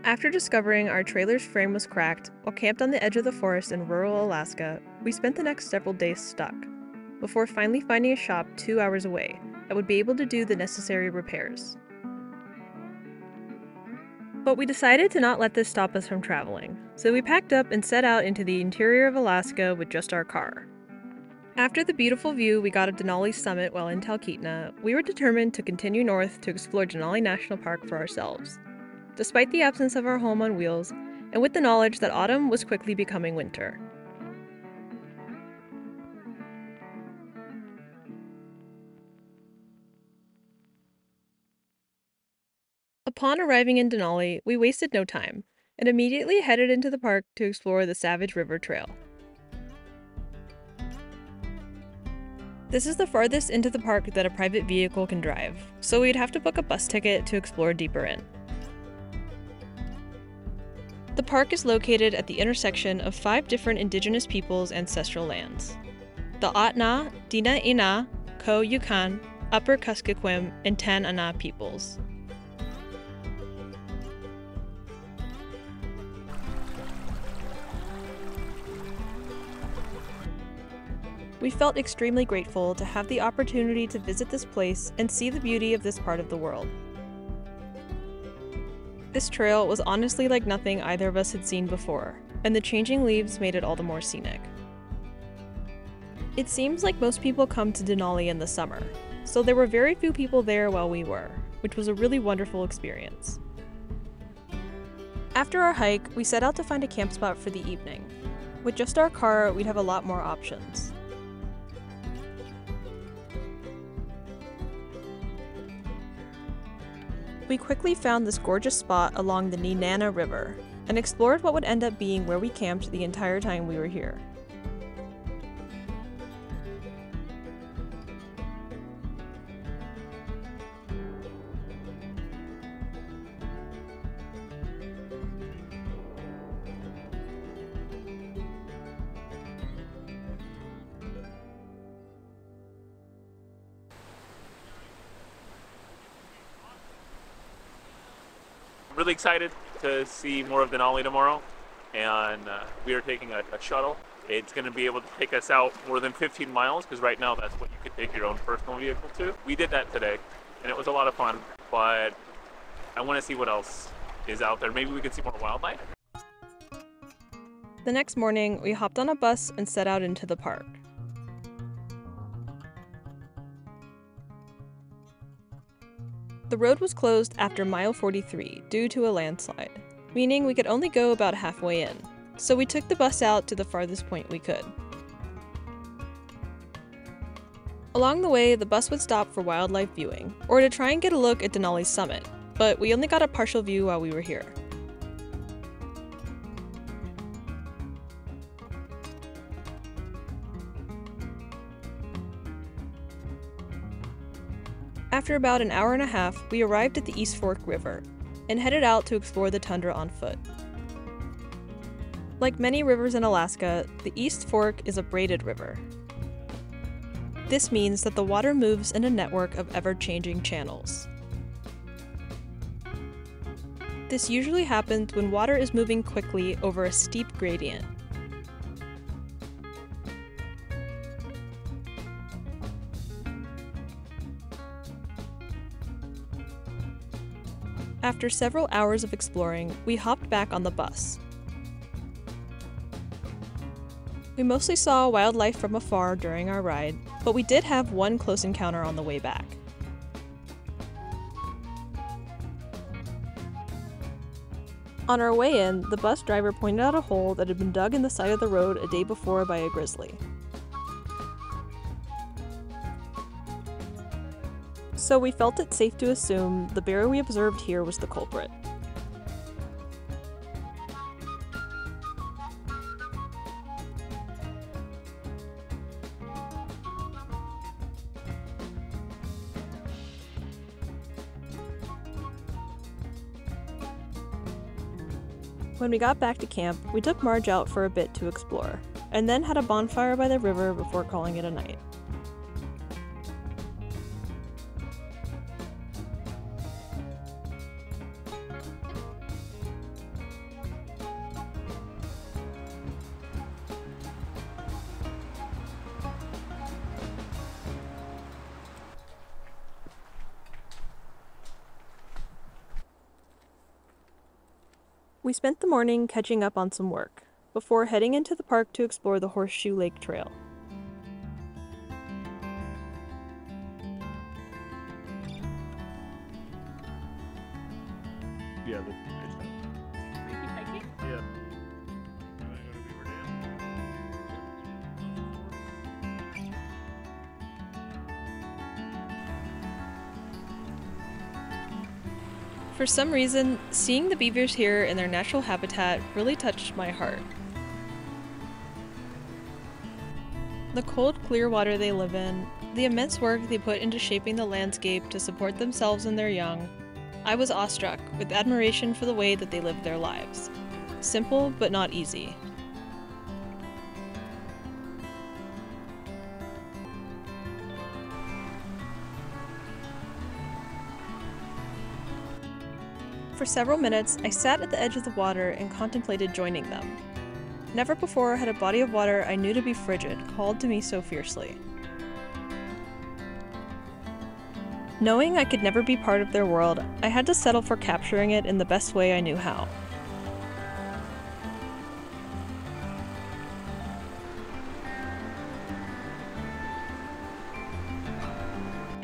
After discovering our trailer's frame was cracked while camped on the edge of the forest in rural Alaska, we spent the next several days stuck, before finally finding a shop 2 hours away that would be able to do the necessary repairs. But we decided to not let this stop us from traveling, so we packed up and set out into the interior of Alaska with just our car. After the beautiful view we got of Denali's summit while in Talkeetna, we were determined to continue north to explore Denali National Park for ourselves, despite the absence of our home on wheels, and with the knowledge that autumn was quickly becoming winter. Upon arriving in Denali, we wasted no time, and immediately headed into the park to explore the Savage River Trail. This is the farthest into the park that a private vehicle can drive, so we'd have to book a bus ticket to explore deeper in. The park is located at the intersection of 5 different indigenous peoples' ancestral lands: the Atna, Dina Ina, Ko Yukon, Upper Kuskokwim, and Tan Ana peoples. We felt extremely grateful to have the opportunity to visit this place and see the beauty of this part of the world. This trail was honestly like nothing either of us had seen before, and the changing leaves made it all the more scenic. It seems like most people come to Denali in the summer, so there were very few people there while we were, which was a really wonderful experience. After our hike, we set out to find a camp spot for the evening. With just our car, we'd have a lot more options. We quickly found this gorgeous spot along the Nenana River, and explored what would end up being where we camped the entire time we were here. Really excited to see more of Denali tomorrow, and we are taking a shuttle. It's going to be able to take us out more than 15 miles, because right now that's what you could take your own personal vehicle to. We did that today, and it was a lot of fun, but I want to see what else is out there. Maybe we could see more wildlife. The next morning, we hopped on a bus and set out into the park. The road was closed after mile 43 due to a landslide, meaning we could only go about halfway in, so we took the bus out to the farthest point we could. Along the way, the bus would stop for wildlife viewing, or to try and get a look at Denali's summit, but we only got a partial view while we were here. After about an hour and a half, we arrived at the East Fork River, and headed out to explore the tundra on foot. Like many rivers in Alaska, the East Fork is a braided river. This means that the water moves in a network of ever-changing channels. This usually happens when water is moving quickly over a steep gradient. After several hours of exploring, we hopped back on the bus. We mostly saw wildlife from afar during our ride, but we did have one close encounter on the way back. On our way in, the bus driver pointed out a hole that had been dug in the side of the road a day before by a grizzly. So we felt it safe to assume the bear we observed here was the culprit. When we got back to camp, we took Marj out for a bit to explore, and then had a bonfire by the river before calling it a night. We spent the morning catching up on some work, before heading into the park to explore the Horseshoe Lake Trail. Yeah, Hiking? yeah. For some reason, seeing the beavers here in their natural habitat really touched my heart. The cold, clear water they live in, the immense work they put into shaping the landscape to support themselves and their young, I was awestruck with admiration for the way that they live their lives. Simple, but not easy. For several minutes, I sat at the edge of the water and contemplated joining them. Never before had a body of water I knew to be frigid called to me so fiercely. Knowing I could never be part of their world, I had to settle for capturing it in the best way I knew how.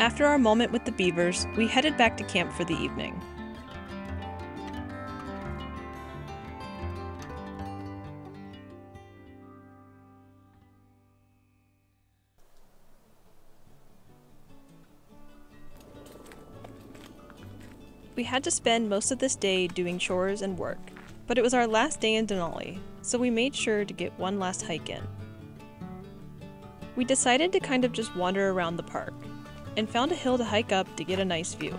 After our moment with the beavers, we headed back to camp for the evening. We had to spend most of this day doing chores and work, but it was our last day in Denali, so we made sure to get one last hike in. We decided to kind of just wander around the park, and found a hill to hike up to get a nice view.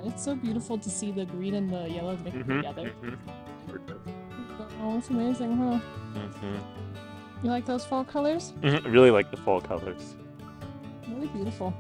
It's so beautiful to see the green and the yellow mixed together. Oh, it's amazing, huh? You like those fall colors? I really like the fall colors. Really beautiful.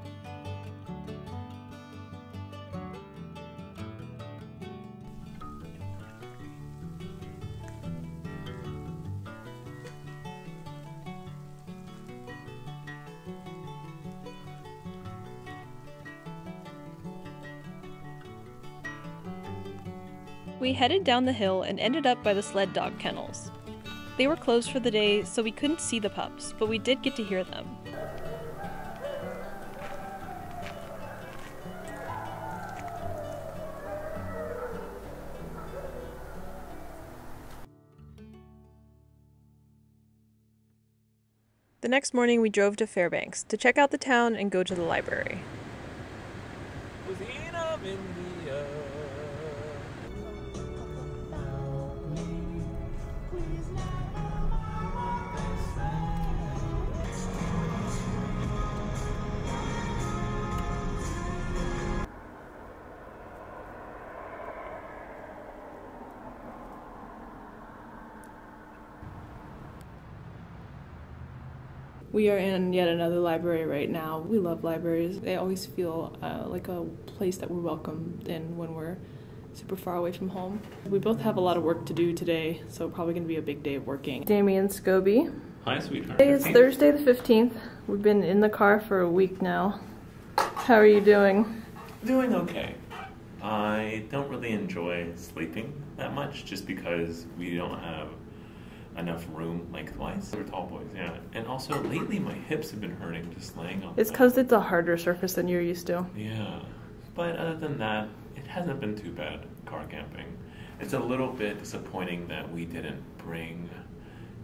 We headed down the hill and ended up by the Sled dog kennels. They were closed for the day, so we couldn't see the pups, but we did get to hear them. The next morning we drove to Fairbanks to check out the town and go to the library. We are in yet another library right now. We love libraries. They always feel like a place that we're welcomed in when we're super far away from home. We both have a lot of work to do today, so probably going to be a big day of working. Damien Scobie. Hi, sweetheart. Today is Thursday the 15th. We've been in the car for a week now. How are you doing? Doing okay. I don't really enjoy sleeping that much just because we don't have enough room lengthwise. We're tall boys, yeah. And also lately my hips have been hurting just laying on. It's because it's a harder surface than you're used to. Yeah. But other than that, it hasn't been too bad car camping. It's a little bit disappointing that we didn't bring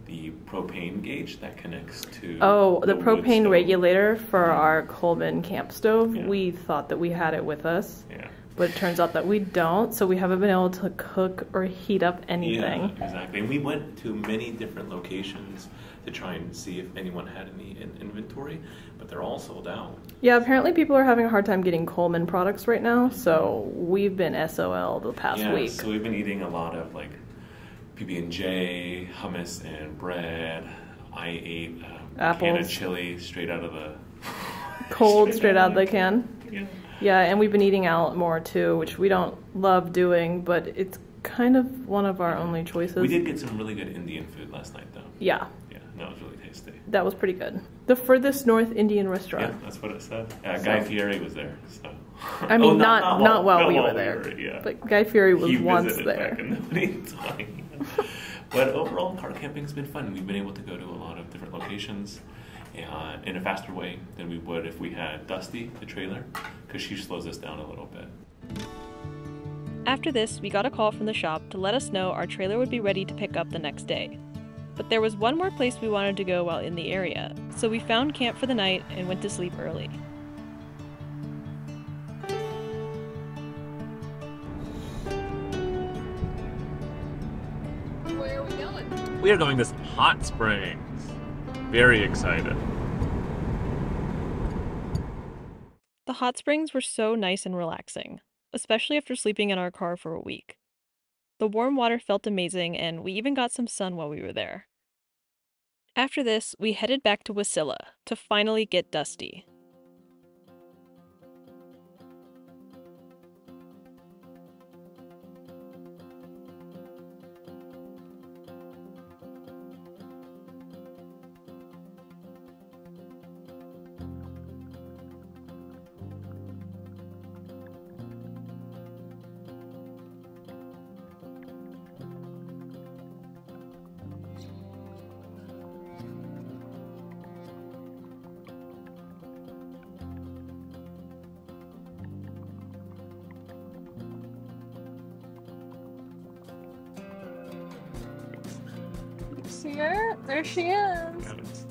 the propane gauge that connects to the wood propane stove. regulator for our Coleman camp stove. Yeah. We thought that we had it with us. Yeah. But it turns out that we don't, so we haven't been able to cook or heat up anything. Yeah, exactly. And we went to many different locations to try and see if anyone had any in inventory, but they're all sold out. Yeah, apparently people are having a hard time getting Coleman products right now, so we've been SOL the past week. So we've been eating a lot of like PB&J, hummus and bread. I ate a can of chili straight out of the... Cold, straight out of the can? Yeah. Yeah, and we've been eating out more too, which we don't love doing, but it's kind of one of our only choices. We did get some really good Indian food last night though. Yeah. Yeah, That was really tasty. That was pretty good. The furthest north Indian restaurant. Yeah, that's what it said. Guy Fieri was there. So. I mean, not while we were while there. Yeah. But Guy Fieri was once visited there. Back in the meantime. But overall, car camping's been fun. We've been able to go to a lot of different locations in a faster way than we would if we had Dusty, the trailer, because she slows us down a little bit. After this, we got a call from the shop to let us know our trailer would be ready to pick up the next day. But there was one more place we wanted to go while in the area, so we found camp for the night and went to sleep early. Where are we going? We are going to some hot springs. Very excited. The hot springs were so nice and relaxing, especially after sleeping in our car for a week. The warm water felt amazing, and we even got some sun while we were there. After this, we headed back to Wasilla to finally get Dusty. See her? There she is.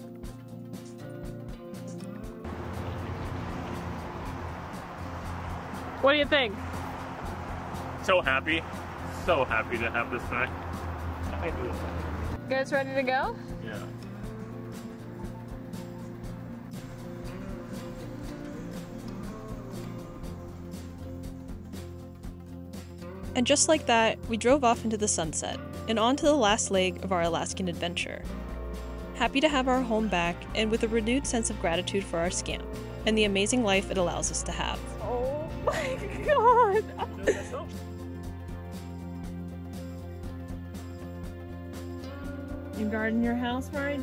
What do you think? So happy to have this back. You guys ready to go? Yeah. And just like that, we drove off into the sunset and on to the last leg of our Alaskan adventure. Happy to have our home back and with a renewed sense of gratitude for our Scamp and the amazing life it allows us to have. Oh my god! You garden your house, Marj?